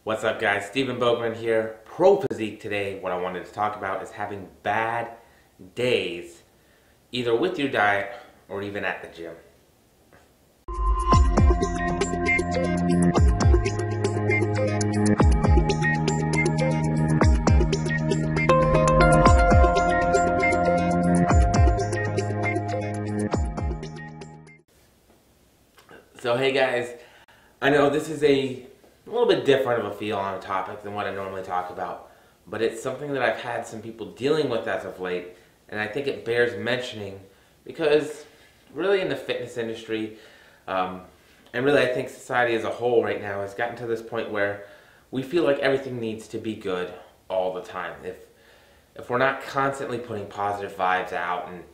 What's up, guys? Stephen Bogman here, Pro Physique. Today, what I wanted to talk about is having bad days, either with your diet or even at the gym. So, hey guys, I know this is a little bit different of a feel on a topic than what I normally talk about, but it's something that I've had some people dealing with as of late, and I think it bears mentioning because really in the fitness industry, and really I think society as a whole right now has gotten to this point where we feel like everything needs to be good all the time. If we're not constantly putting positive vibes out and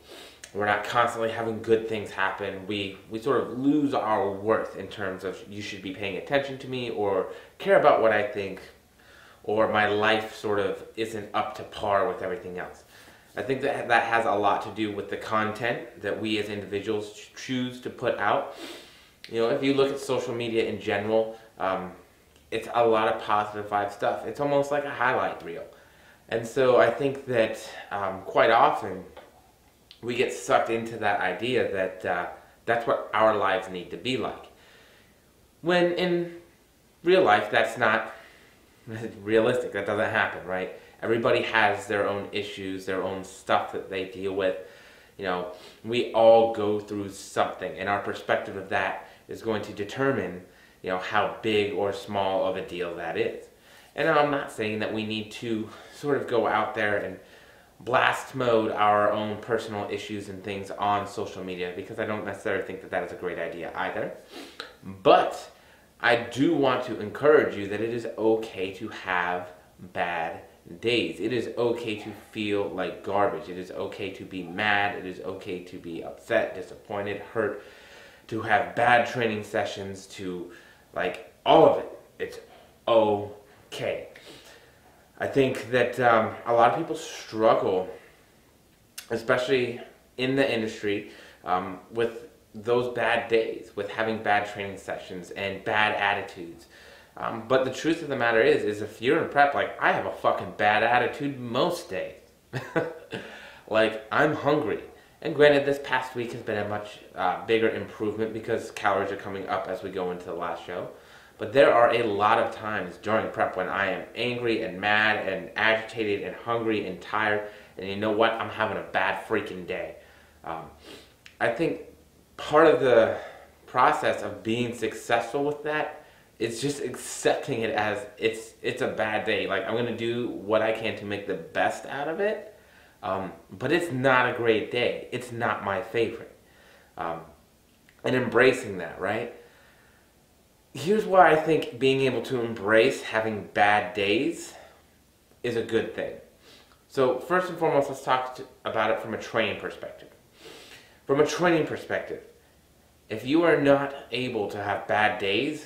we're not constantly having good things happen, we sort of lose our worth in terms of you should be paying attention to me or care about what I think, or my life sort of isn't up to par with everything else. I think that has a lot to do with the content that we as individuals choose to put out. You know, if you look at social media in general, it's a lot of positive vibe stuff. It's almost like a highlight reel. And so I think that quite often we get sucked into that idea that that's what our lives need to be like. When in real life, that's not realistic. That doesn't happen, right? Everybody has their own issues, their own stuff that they deal with. You know, we all go through something, and our perspective of that is going to determine, you know, how big or small of a deal that is. And I'm not saying that we need to sort of go out there and blast mode our own personal issues and things on social media, because I don't necessarily think that that is a great idea either. But I do want to encourage you that it is okay to have bad days. It is okay to feel like garbage. It is okay to be mad. It is okay to be upset, disappointed, hurt, to have bad training sessions, to like all of it. It's okay. I think that a lot of people struggle, especially in the industry, with those bad days, with having bad training sessions and bad attitudes. But the truth of the matter is if you're in prep, like I have a fucking bad attitude most days. Like I'm hungry. And granted, this past week has been a much bigger improvement because calories are coming up as we go into the last show. But there are a lot of times during prep when I am angry and mad and agitated and hungry and tired, and you know what? I'm having a bad freaking day. I think part of the process of being successful with that is just accepting it as it's a bad day. Like I'm gonna do what I can to make the best out of it, but it's not a great day. It's not my favorite, and embracing that, right? Here's why I think being able to embrace having bad days is a good thing. So first and foremost, let's talk about it from a training perspective. From a training perspective, if you are not able to have bad days,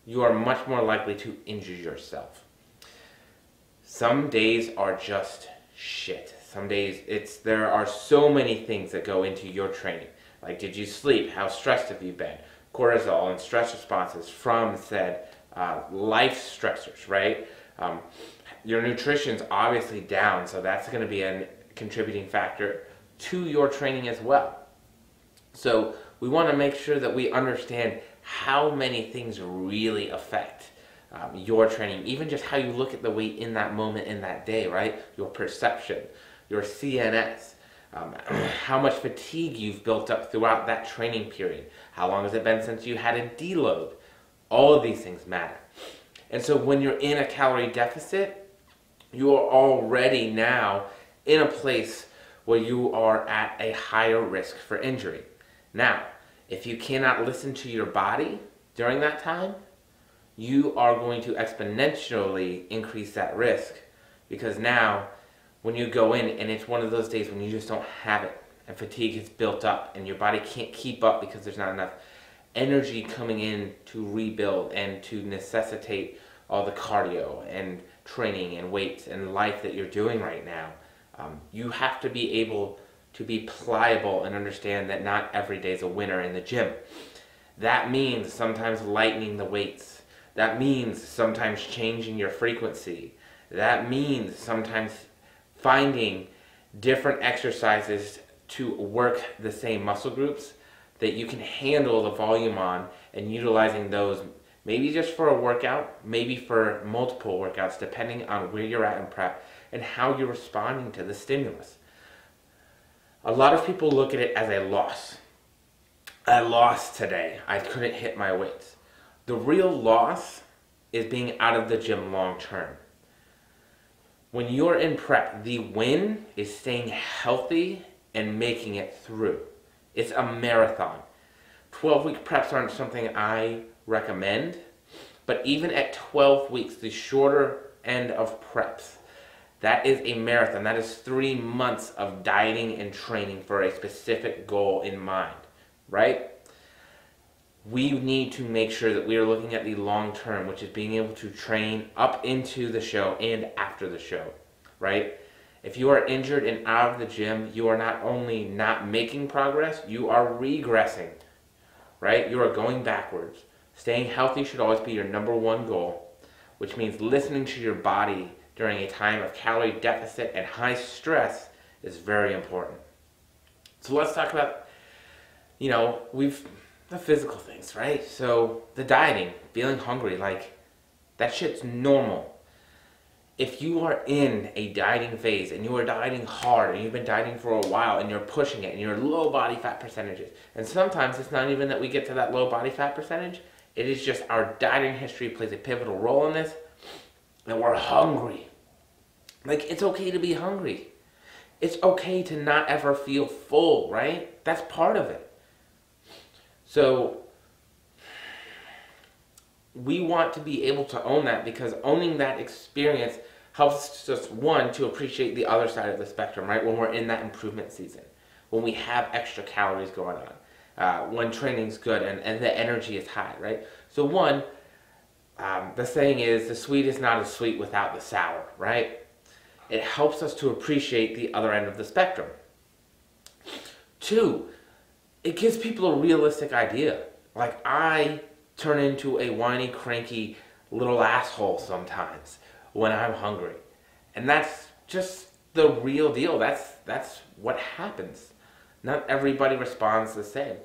you are much more likely to injure yourself. Some days are just shit. Some days there are so many things that go into your training. Like, did you sleep? How stressed have you been? Cortisol and stress responses from said life stressors, right? Your nutrition's obviously down, so that's going to be a contributing factor to your training as well. So we want to make sure that we understand how many things really affect your training, even just how you look at the weight in that moment, in that day, right? Your perception, your CNS, how much fatigue you've built up throughout that training period. How long has it been since you had a deload? All of these things matter. And so when you're in a calorie deficit, you are already now in a place where you are at a higher risk for injury. Now, if you cannot listen to your body during that time, you are going to exponentially increase that risk, because now when you go in and it's one of those days when you just don't have it and fatigue has built up and your body can't keep up because there's not enough energy coming in to rebuild and to necessitate all the cardio and training and weights and life that you're doing right now, you have to be able to be pliable and understand that not every day is a winner in the gym. That means sometimes lightening the weights. That means sometimes changing your frequency. That means sometimes finding different exercises to work the same muscle groups that you can handle the volume on, and utilizing those maybe just for a workout, maybe for multiple workouts, depending on where you're at in prep and how you're responding to the stimulus. A lot of people look at it as a loss. I lost today. I couldn't hit my weights. The real loss is being out of the gym long term. When you're in prep, the win is staying healthy and making it through. It's a marathon. 12-week preps aren't something I recommend, but even at 12 weeks, the shorter end of preps, that is a marathon. That is 3 months of dieting and training for a specific goal in mind, right? We need to make sure that we are looking at the long term, which is being able to train up into the show and after the show, right? If you are injured and out of the gym, you are not only not making progress, you are regressing, right? You are going backwards. Staying healthy should always be your number one goal, which means listening to your body during a time of calorie deficit and high stress is very important. So let's talk about, the physical things, right? So the dieting, feeling hungry, like that shit's normal. If you are in a dieting phase and you are dieting hard and you've been dieting for a while and you're pushing it and you're low body fat percentages, and sometimes it's not even that we get to that low body fat percentage, it is just our dieting history plays a pivotal role in this, and we're hungry. Like, it's okay to be hungry. It's okay to not ever feel full, right? That's part of it. So we want to be able to own that, because owning that experience helps us, one, to appreciate the other side of the spectrum, right? When we're in that improvement season, when we have extra calories going on, when training's good and the energy is high, right? So one, the saying is, the sweet is not as sweet without the sour, right? It helps us to appreciate the other end of the spectrum. Two, it gives people a realistic idea. Like, I turn into a whiny, cranky little asshole sometimes when I'm hungry. And that's just the real deal. That's what happens. Not everybody responds the same.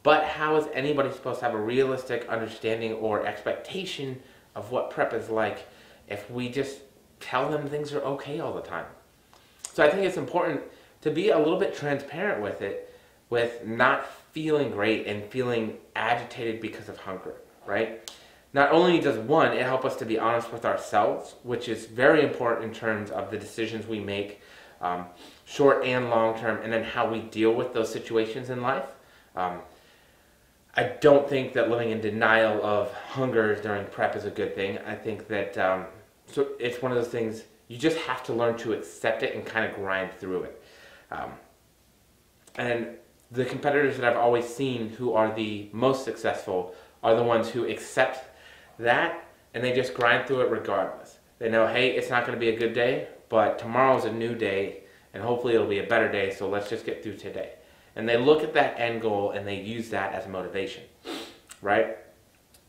But how is anybody supposed to have a realistic understanding or expectation of what prep is like if we just tell them things are okay all the time? So I think it's important to be a little bit transparent with it, with not feeling great and feeling agitated because of hunger, right? Not only does one, it help us to be honest with ourselves, which is very important in terms of the decisions we make, short and long term, and then how we deal with those situations in life. I don't think that living in denial of hunger during prep is a good thing. I think that so it's one of those things, you just have to learn to accept it and kind of grind through it. And the competitors that I've always seen who are the most successful are the ones who accept that and they just grind through it regardless. They know, hey, it's not going to be a good day, but tomorrow's a new day and hopefully it'll be a better day, so let's just get through today. And they look at that end goal and they use that as motivation, right?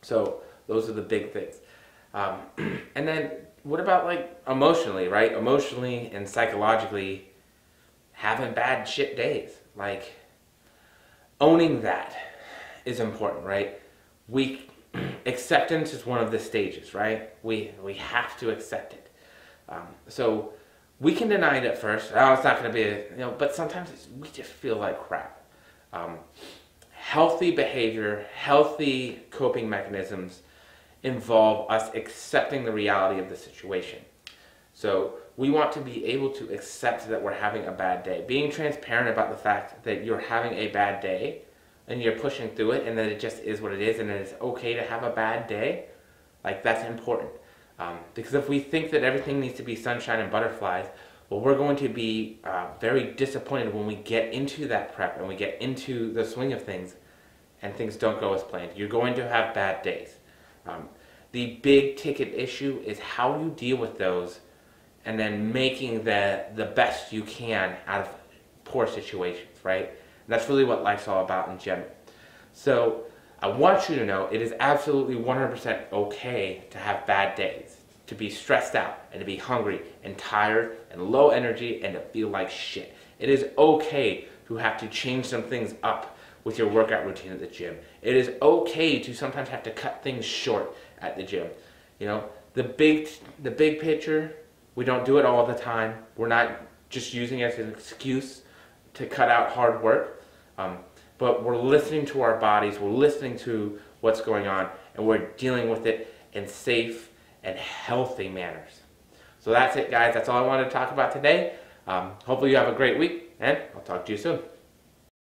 So those are the big things. And then what about, like, emotionally, right? Emotionally and psychologically having bad shit days. Like, owning that is important, right? Acceptance is one of the stages, right? We have to accept it. So we can deny it at first. Oh, it's not going to be, but sometimes we just feel like crap. Healthy behavior, healthy coping mechanisms involve us accepting the reality of the situation. So we want to be able to accept that we're having a bad day. Being transparent about the fact that you're having a bad day and you're pushing through it and that it just is what it is and that it's okay to have a bad day, like, that's important. Because if we think that everything needs to be sunshine and butterflies, well, we're going to be very disappointed when we get into that prep and we get into the swing of things and things don't go as planned. You're going to have bad days. The big ticket issue is how you deal with those and then making the best you can out of poor situations, right? And that's really what life's all about in general. So I want you to know it is absolutely 100% okay to have bad days, to be stressed out and to be hungry and tired and low energy and to feel like shit. It is okay to have to change some things up with your workout routine at the gym. It is okay to sometimes have to cut things short at the gym. You know, the big picture, we don't do it all the time. We're not just using it as an excuse to cut out hard work. But we're listening to our bodies, we're listening to what's going on, and we're dealing with it in safe and healthy manners. So that's it, guys. That's all I wanted to talk about today. Hopefully you have a great week, and I'll talk to you soon.